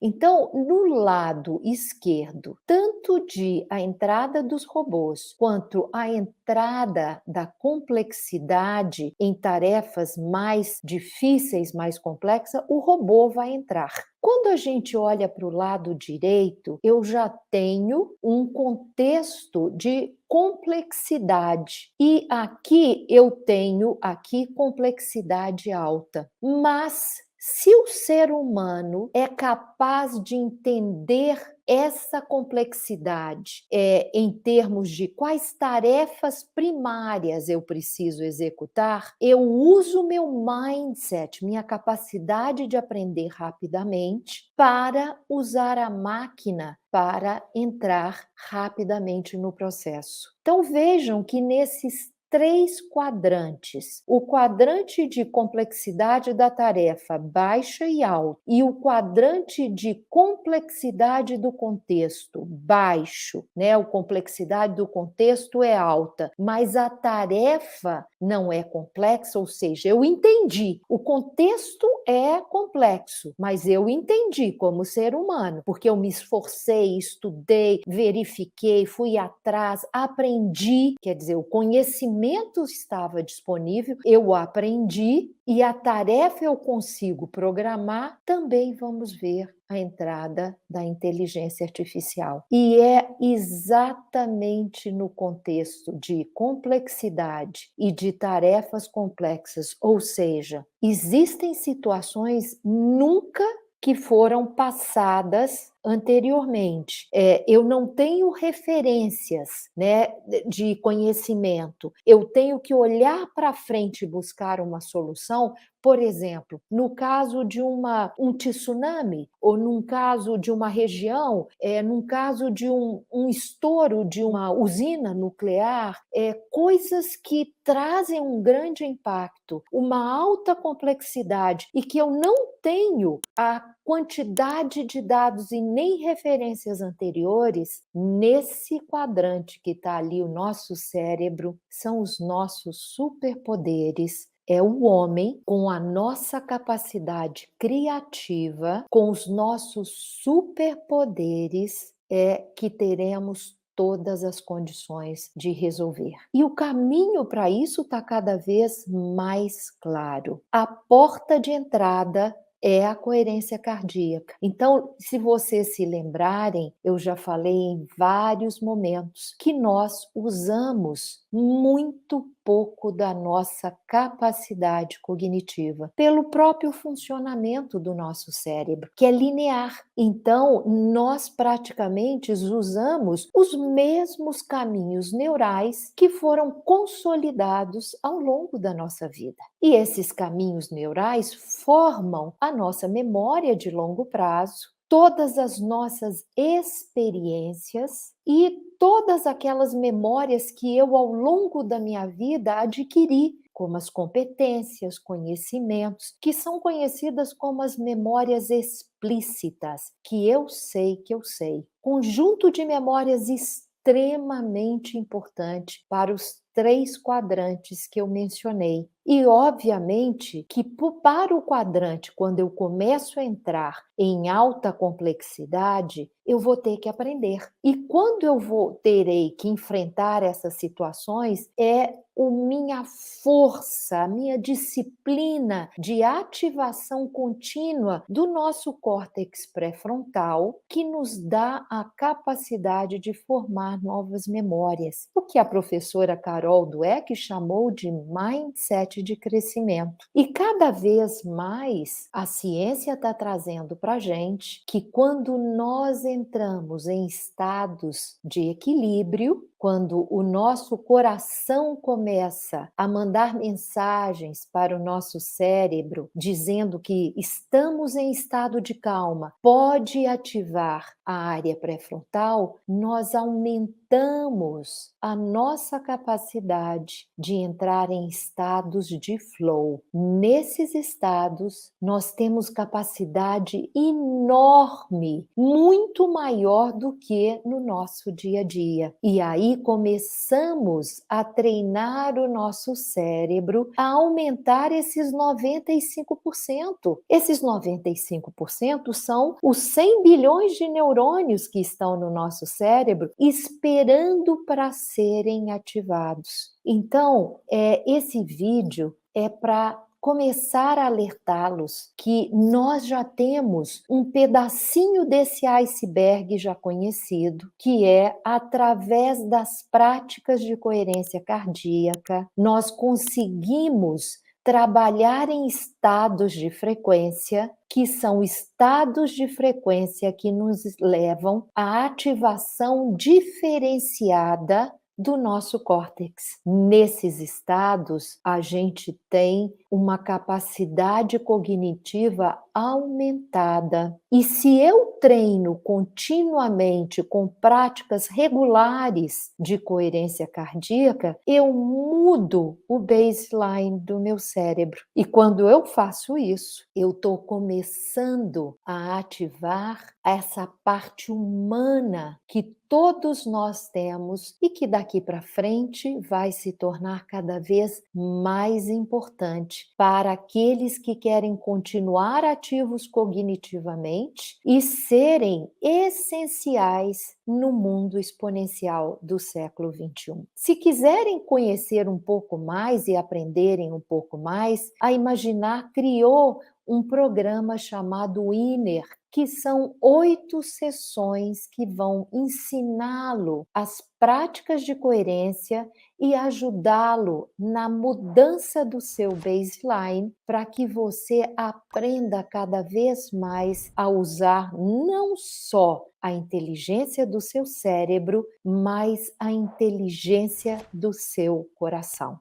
Então, no lado esquerdo, tanto de a entrada dos robôs quanto a entrada da complexidade em tarefas mais difíceis, mais complexas, o robô vai entrar. Quando a gente olha para o lado direito, eu já tenho um contexto de complexidade. E aqui eu tenho complexidade alta. Mas se o ser humano é capaz de entender essa complexidade em termos de quais tarefas primárias eu preciso executar, eu uso meu mindset, minha capacidade de aprender rapidamente, para usar a máquina para entrar rapidamente no processo. Então vejam que nesses 3 quadrantes, o quadrante de complexidade da tarefa baixa e alta e o quadrante de complexidade do contexto baixo, né? A complexidade do contexto é alta, mas a tarefa não é complexa, ou seja, eu entendi. O contexto é complexo, mas eu entendi como ser humano, porque eu me esforcei, estudei, verifiquei, fui atrás, aprendi, quer dizer, o conhecimento estava disponível, eu aprendi e a tarefa eu consigo programar. Também vamos ver a entrada da inteligência artificial. E é exatamente no contexto de complexidade e de tarefas complexas, ou seja, existem situações nunca que foram passadas anteriormente. Eu não tenho referências, né, de conhecimento. Eu tenho que olhar para frente e buscar uma solução. Por exemplo, no caso de um tsunami, ou num caso de uma região, num caso de um estouro de uma usina nuclear, coisas que trazem um grande impacto, uma alta complexidade e que eu não tenho a quantidade de dados e nem referências anteriores. Nesse quadrante que está ali, o nosso cérebro, são os nossos superpoderes. É o homem, com a nossa capacidade criativa, com os nossos superpoderes, que teremos todas as condições de resolver. E o caminho para isso está cada vez mais claro. A porta de entrada é a coerência cardíaca. Então, se vocês se lembrarem, eu já falei em vários momentos que nós usamos muito pouco da nossa capacidade cognitiva, pelo próprio funcionamento do nosso cérebro, que é linear. Então, nós praticamente usamos os mesmos caminhos neurais que foram consolidados ao longo da nossa vida. E esses caminhos neurais formam a nossa memória de longo prazo, todas as nossas experiências e todas aquelas memórias que eu, ao longo da minha vida, adquiri, como as competências, conhecimentos, que são conhecidas como as memórias explícitas, que eu sei. Conjunto de memórias extremamente importante para os 3 quadrantes que eu mencionei. E, obviamente, que para o quadrante, quando eu começo a entrar em alta complexidade, eu vou ter que aprender. E quando terei que enfrentar essas situações, minha força, a minha disciplina de ativação contínua do nosso córtex pré-frontal, que nos dá a capacidade de formar novas memórias. O que a professora Carol Dweck chamou de mindset de crescimento. E cada vez mais a ciência está trazendo para a gente que quando nós entramos em estados de equilíbrio, quando o nosso coração começa a mandar mensagens para o nosso cérebro dizendo que estamos em estado de calma, pode ativar a área pré-frontal, nós aumentamos a nossa capacidade de entrar em estados de flow. Nesses estados, nós temos capacidade enorme, muito maior do que no nosso dia a dia. E aí aí começamos a treinar o nosso cérebro a aumentar esses 95%. Esses 95% são os 100 bilhões de neurônios que estão no nosso cérebro esperando para serem ativados. Então, esse vídeo é para começar a alertá-los que nós já temos um pedacinho desse iceberg já conhecido, que é através das práticas de coerência cardíaca, nós conseguimos trabalhar em estados de frequência, que são estados de frequência que nos levam à ativação diferenciada do nosso córtex. Nesses estados, a gente tem uma capacidade cognitiva aumentada. E se eu treino continuamente com práticas regulares de coerência cardíaca, eu mudo o baseline do meu cérebro. E quando eu faço isso, eu estou começando a ativar essa parte humana que todos nós temos e que daqui para frente vai se tornar cada vez mais importante para aqueles que querem continuar ativos cognitivamente e serem essenciais no mundo exponencial do século XXI. Se quiserem conhecer um pouco mais e aprenderem um pouco mais, a Imaginar criou um programa chamado Inner, que são 8 sessões que vão ensiná-lo as práticas de coerência e ajudá-lo na mudança do seu baseline para que você aprenda cada vez mais a usar não só a inteligência do seu cérebro, mas a inteligência do seu coração.